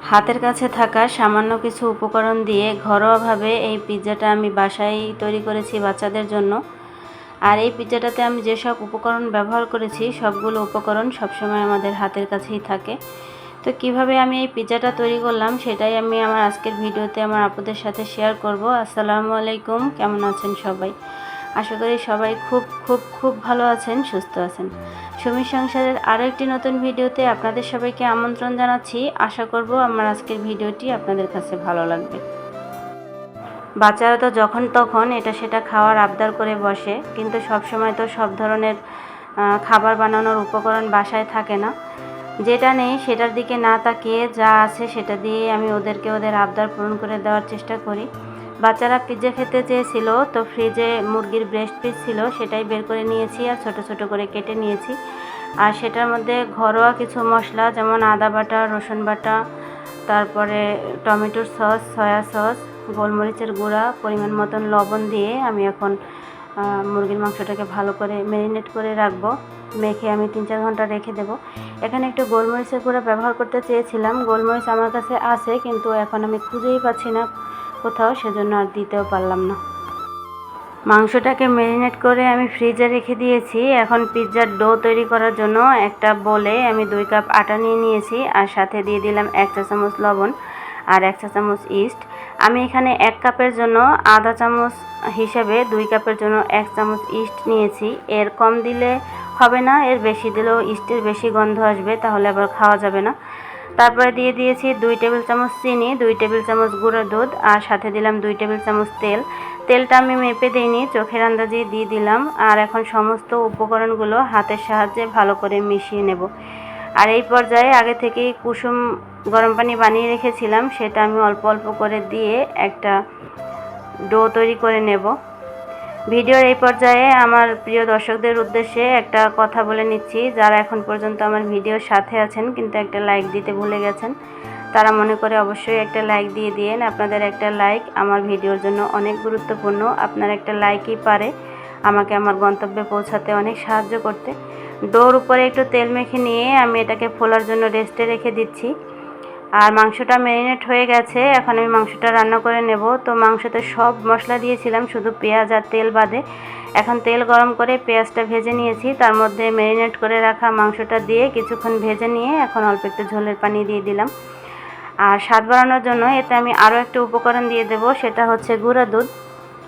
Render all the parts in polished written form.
হাতের কাছে থাকা সামান্য কিছু উপকরণ দিয়ে ঘরোয়াভাবে এই পিৎজাটা আমি বাসায় তৈরি করেছি বাচ্চাদের জন্য। আর এই পিৎজাটাতে আমি যেসব উপকরণ ব্যবহার করেছি সবগুলো উপকরণ সবসময় আমাদের হাতের কাছেই থাকে। তো কিভাবে আমি এই পিৎজাটা তৈরি করলাম সেটাই আমি আমার আজকের ভিডিওতে আমার আপুদের সাথে শেয়ার করব। আসসালামু আলাইকুম, কেমন আছেন সবাই? আশা করি সবাই খুব ভালো আছেন, সুস্থ আছেন। সুমির সংসারের আরও একটি নতুন ভিডিওতে আপনাদের সবাইকে আমন্ত্রণ জানাচ্ছি। আশা করব আমার আজকের ভিডিওটি আপনাদের কাছে ভালো লাগবে। বাচ্চারা তো যখন তখন এটা সেটা খাওয়ার আবদার করে বসে, কিন্তু সব সময় তো সব ধরনের খাবার বানানোর উপকরণ বাসায় থাকে না। যেটা নেই সেটার দিকে না তাকিয়ে যা আছে সেটা দিয়ে আমি ওদের আবদার পূরণ করে দেওয়ার চেষ্টা করি। বাচ্চারা পিৎজা খেতে চেয়েছিল, তো ফ্রিজে মুরগির ব্রেস্ট পিস ছিল, সেটাই বের করে নিয়েছি আর ছোট ছোট করে কেটে নিয়েছি। আর সেটার মধ্যে ঘরোয়া কিছু মশলা যেমন আদা বাটা, রসুন বাটা, তারপরে টমেটোর সস, সয়া সস, গোলমরিচের গুঁড়া, পরিমাণ মতন লবণ দিয়ে আমি এখন মুরগির মাংসটাকে ভালো করে ম্যারিনেট করে রাখবো। মেখে আমি 3-4 ঘন্টা রেখে দেব। এখানে একটু গোলমরিচের গুঁড়া ব্যবহার করতে চেয়েছিলাম, গোলমরিচ আমার কাছে আছে কিন্তু এখন আমি খুঁজেই পাচ্ছি না কোথাও, সেজন্য আর দিতেও পারলাম না। মাংসটাকে ম্যারিনেট করে আমি ফ্রিজে রেখে দিয়েছি। এখন পিৎজার ডো তৈরি করার জন্য একটা বোলে আমি 2 কাপ আটা নিয়ে নিয়েছি আর সাথে দিয়ে দিলাম 1 চা চামচ লবণ আর 1 চা চামচ ইস্ট। আমি এখানে 1 কাপের জন্য আধা চামচ হিসেবে 2 কাপের জন্য 1 চামচ ইস্ট নিয়েছি। এর কম দিলে হবে না, এর বেশি দিলেও ইস্টের বেশি গন্ধ আসবে, তাহলে আবার খাওয়া যাবে না। তারপরে দিয়ে দিয়েছি 2 টেবিল চামচ চিনি, 2 টেবিল চামচ গুঁড়ো দুধ আর সাথে দিলাম 2 টেবিল চামচ তেল। তেলটা আমি মেপে দিইনি, চোখের আন্দাজে দিয়ে দিলাম। আর এখন সমস্ত উপকরণগুলো হাতের সাহায্যে ভালো করে মিশিয়ে নেব। আর এই পর্যায়ে আগে থেকেই কুসুম গরম পানি বানিয়ে রেখেছিলাম, সেটা আমি অল্প অল্প করে দিয়ে একটা ডো তৈরি করে নেব। ভিডিওর এই পর্যায়ে আমার প্রিয় দর্শকদের উদ্দেশ্যে একটা কথা বলে নিচ্ছি, যারা এখন পর্যন্ত আমার ভিডিওর সাথে আছেন কিন্তু একটা লাইক দিতে ভুলে গেছেন, তারা মনে করে অবশ্যই একটা লাইক দিয়ে দিন। আপনাদের একটা লাইক আমার ভিডিওর জন্য অনেক গুরুত্বপূর্ণ। আপনার একটা লাইকই পারে আমাকে আমার গন্তব্যে পৌঁছাতে অনেক সাহায্য করতে। ডোর উপরে একটু তেল মেখে নিয়ে আমি এটাকে ফোলার জন্য রেস্টে রেখে দিচ্ছি। আর মাংসটা ম্যারিনেট হয়ে গেছে, এখন আমি মাংসটা রান্না করে নেব। তো মাংসতে সব মশলা দিয়েছিলাম, শুধু পেঁয়াজ আর তেল বাদে। এখন তেল গরম করে পেঁয়াজটা ভেজে নিয়েছি, তার মধ্যে ম্যারিনেট করে রাখা মাংসটা দিয়ে কিছুক্ষণ ভেজে নিয়ে এখন অল্প একটু ঝোলের পানি দিয়ে দিলাম। আর স্বাদ বাড়ানোর জন্য এতে আমি আরও একটা উপকরণ দিয়ে দেব, সেটা হচ্ছে গুঁড়া দুধ।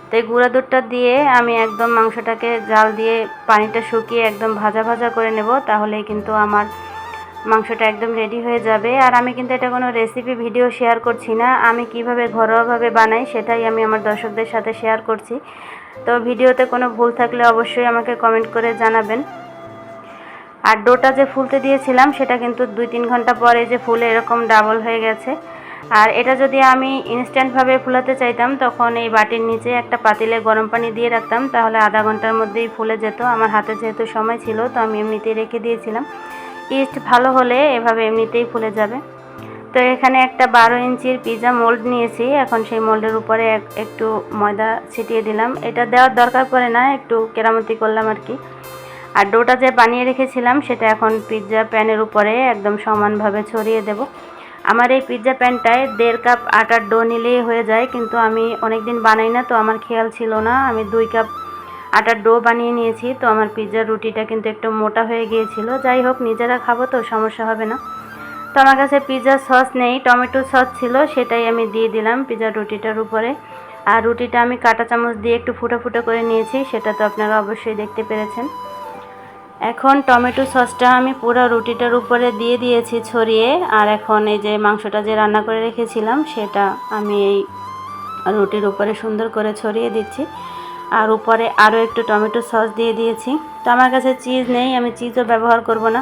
তো এই গুঁড়া দুধটা দিয়ে আমি একদম মাংসটাকে জাল দিয়ে পানিটা শুকিয়ে একদম ভাজা ভাজা করে নেব, তাহলেই কিন্তু আমার মাংসটা একদম রেডি হয়ে যাবে। আর আমি কিন্তু এটা কোনো রেসিপি ভিডিও শেয়ার করছি না, আমি কিভাবে ঘরোয়াভাবে বানাই সেটাই আমি আমার দর্শকদের সাথে শেয়ার করছি। তো ভিডিওতে কোনো ভুল থাকলে অবশ্যই আমাকে কমেন্ট করে জানাবেন। আর ডোটা যে ফুলতে দিয়েছিলাম সেটা কিন্তু 2-3 ঘন্টা পরে যে ফুলে এরকম ডাবল হয়ে গেছে। আর এটা যদি আমি ইনস্ট্যান্টভাবে ফুলাতে চাইতাম তখন এই বাটির নিচে একটা পাতিলে গরম পানি দিয়ে রাখতাম, তাহলে আধা ঘন্টার মধ্যেই ফুলে যেত। আমার হাতে যেহেতু সময় ছিল তো আমি এমনিতেই রেখে দিয়েছিলাম। ইস্ট ভালো হলে এভাবে এমনিতেই ফুলে যাবে। তো এখানে একটা 12 ইঞ্চির পিৎজা মোল্ড নিয়েছি, এখন সেই মোল্ডের উপরে একটু ময়দা ছিটিয়ে দিলাম। এটা দেওয়ার দরকার পড়ে না, একটু কেরামতি করলাম আর কি। আর ডোটা যে বানিয়ে রেখেছিলাম সেটা এখন পিৎজা প্যানের উপরে একদম সমানভাবে ছড়িয়ে দেব। আমার এই পিৎজা প্যানটায় 1.5 কাপ আটার ডো নিলেই হয়ে যায়, কিন্তু আমি অনেক দিন বানাই না তো আমার খেয়াল ছিল না। আমি 2 কাপ আটার ডো বানিয়ে নিয়েছি, তো আমার পিৎজার রুটিটা কিন্তু একটু মোটা হয়ে গিয়েছিল। যাই হোক, নিজেরা খাবো তো সমস্যা হবে না। তো আমার কাছে পিৎজা সস নেই, টমেটো সস ছিল, সেটাই আমি দিয়ে দিলাম পিৎজার রুটিটার উপরে। আর রুটিটা আমি কাঁটা চামচ দিয়ে একটু ফুটো ফুটো করে নিয়েছি, সেটা তো আপনারা অবশ্যই দেখতে পেরেছেন। এখন টমেটো সসটা আমি পুরো রুটিটার উপরে দিয়ে দিয়েছি ছড়িয়ে। আর এখন এই যে মাংসটা যে রান্না করে রেখেছিলাম সেটা আমি এই রুটির উপরে সুন্দর করে ছড়িয়ে দিচ্ছি। আর উপরে আরও একটু টমেটো সস দিয়ে দিয়েছি। তো আমার কাছে চিজ নেই, আমি চিজও ব্যবহার করব না।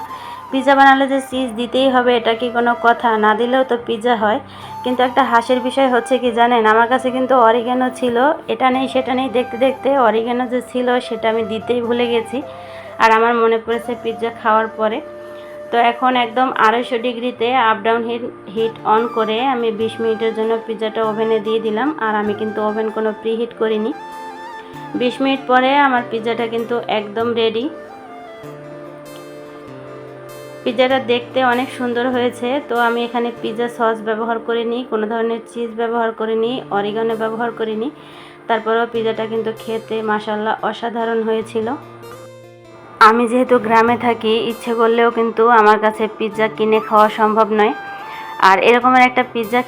পিৎজা বানালে যে চিজ দিতেই হবে এটা কি কোনো কথা? না দিলেও তো পিৎজা হয়। কিন্তু একটা হাসির বিষয় হচ্ছে কি জানেন, আমার কাছে কিন্তু অরিগ্যানো ছিল, এটা নেই সেটা নেই দেখতে দেখতে অরিগ্যানো যে ছিল সেটা আমি দিতেই ভুলে গেছি। আর আমার মনে পড়েছে পিৎজা খাওয়ার পরে। তো এখন একদম 250 ডিগ্রিতে আপ ডাউন হিট অন করে আমি 20 মিনিটের জন্য পিৎজাটা ওভেনে দিয়ে দিলাম। আর আমি কিন্তু ওভেন কোনো প্রিহিট করিনি। 20 মিনিট পরে আমার পিৎজাটা কিন্তু একদম রেডি। পিৎজাটা দেখতে অনেক সুন্দর হয়েছে। তো আমি এখানে পিৎজা সস ব্যবহার করিনি, কোনো ধরনের চিজ ব্যবহার করিনি, অরিগানো ব্যবহার করিনি। তারপরেও পিৎজাটা কিন্তু খেতে মাশাআল্লাহ অসাধারণ হয়েছিল। আমি যেহেতু গ্রামে থাকি, ইচ্ছে করলেও কিন্তু আমার কাছে পিৎজা কিনে খাওয়া সম্ভব নয়। আর এরকমের একটা পিৎজা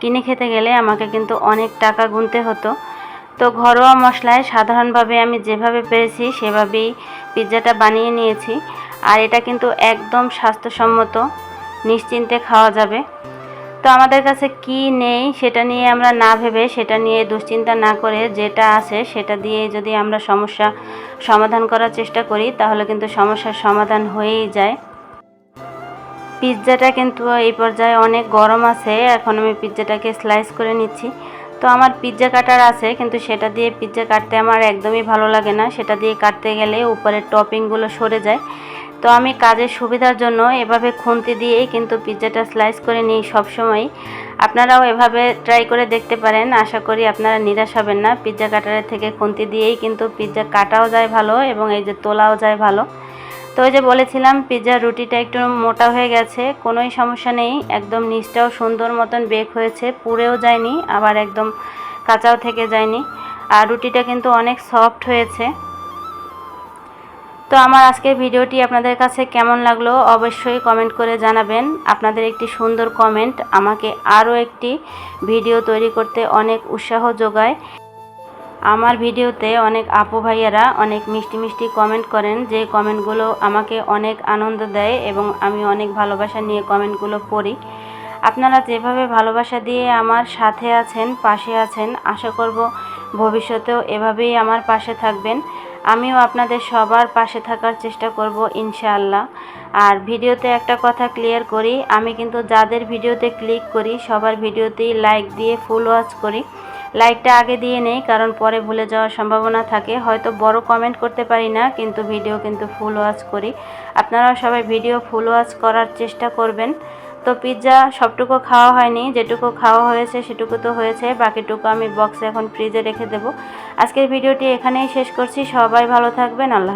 কিনে খেতে গেলে আমাকে কিন্তু অনেক টাকা গুনতে হতো। তো ঘরোয়া মশলায় সাধারণভাবে আমি যেভাবে পেরেছি সেভাবেই পিৎজাটা বানিয়ে নিয়েছি। আর এটা কিন্তু একদম স্বাস্থ্যসম্মত, নিশ্চিন্তে খাওয়া যাবে। তো আমাদের কাছে কি নেই সেটা নিয়ে আমরা না ভেবে, সেটা নিয়ে দুশ্চিন্তা না করে, যেটা আছে সেটা দিয়ে যদি আমরা সমস্যা সমাধান করার চেষ্টা করি তাহলে কিন্তু সমস্যার সমাধান হয়েই যায়। পিৎজাটা কিন্তু এই পর্যায়ে অনেক গরম আছে। এখন আমি পিৎজাটাকে স্লাইস করে নিচ্ছি। তো আমার পিৎজা কাটার আছে, কিন্তু সেটা দিয়ে পিৎজা কাটতে আমার একদমই ভালো লাগে না। সেটা দিয়ে কাটতে গেলে উপরের টপিংগুলো সরে যায়। তো আমি কাজের সুবিধার জন্য এভাবে খুন্তি দিয়েই কিন্তু পিৎজাটা স্লাইস করে নিই সবসময়। আপনারাও এভাবে ট্রাই করে দেখতে পারেন, আশা করি আপনারা নিরাশ হবেন না। পিৎজা কাটারের থেকে খুন্তি দিয়েই কিন্তু পিৎজা কাটাও যায় ভালো এবং এই যে তোলাও যায় ভালো। তো ওই যে বলেছিলাম পিৎজার রুটিটা একটু মোটা হয়ে গেছে, কোনোই সমস্যা নেই। একদম নিচটাও সুন্দর মতন বেক হয়েছে, পুড়েও যায়নি আবার একদম কাঁচাও থেকে যায়নি। আর রুটিটা কিন্তু অনেক সফট হয়েছে। তো আমার আজকের ভিডিওটি আপনাদের কাছে কেমন লাগলো অবশ্যই কমেন্ট করে জানাবেন। আপনাদের একটি সুন্দর কমেন্ট আমাকে আরও একটি ভিডিও তৈরি করতে অনেক উৎসাহ যোগায়। আমার ভিডিওতে অনেক আপু ভাইয়ারা অনেক মিষ্টি মিষ্টি কমেন্ট করেন, যে কমেন্টগুলো আমাকে অনেক আনন্দ দেয় এবং আমি অনেক ভালোবাসা নিয়ে কমেন্টগুলো পড়ি। আপনারা যেভাবে ভালোবাসা দিয়ে আমার সাথে আছেন, পাশে আছেন, আশা করব ভবিষ্যতেও এভাবেই আমার পাশে থাকবেন। আমিও আপনাদের সবার পাশে থাকার চেষ্টা করব ইনশাআল্লাহ। আর ভিডিওতে একটা কথা ক্লিয়ার করি, আমি কিন্তু যাদের ভিডিওতে ক্লিক করি সবার ভিডিওতেই লাইক দিয়ে ফুল ওয়াচ করি। লাইকটা আগে দিয়ে নেই, কারণ পরে ভুলে যাওয়ার সম্ভাবনা থাকে। হয়তো বড় কমেন্ট করতে পারি না, কিন্তু ভিডিও কিন্তু ফুল ওয়াচ করি। আপনারাও সবাই ভিডিও ফুল ওয়াচ করার চেষ্টা করবেন। তো পিৎজা সবটুকু খাওয়া হয়নি, যেটুকু খাওয়া হয়েছে সেটুকু তো হয়েছে, বাকিটুকু আমি বক্সে এখন ফ্রিজে রেখে দেব। আজকের ভিডিওটি এখানেই শেষ করছি। সবাই ভালো থাকবেন। আল্লাহ।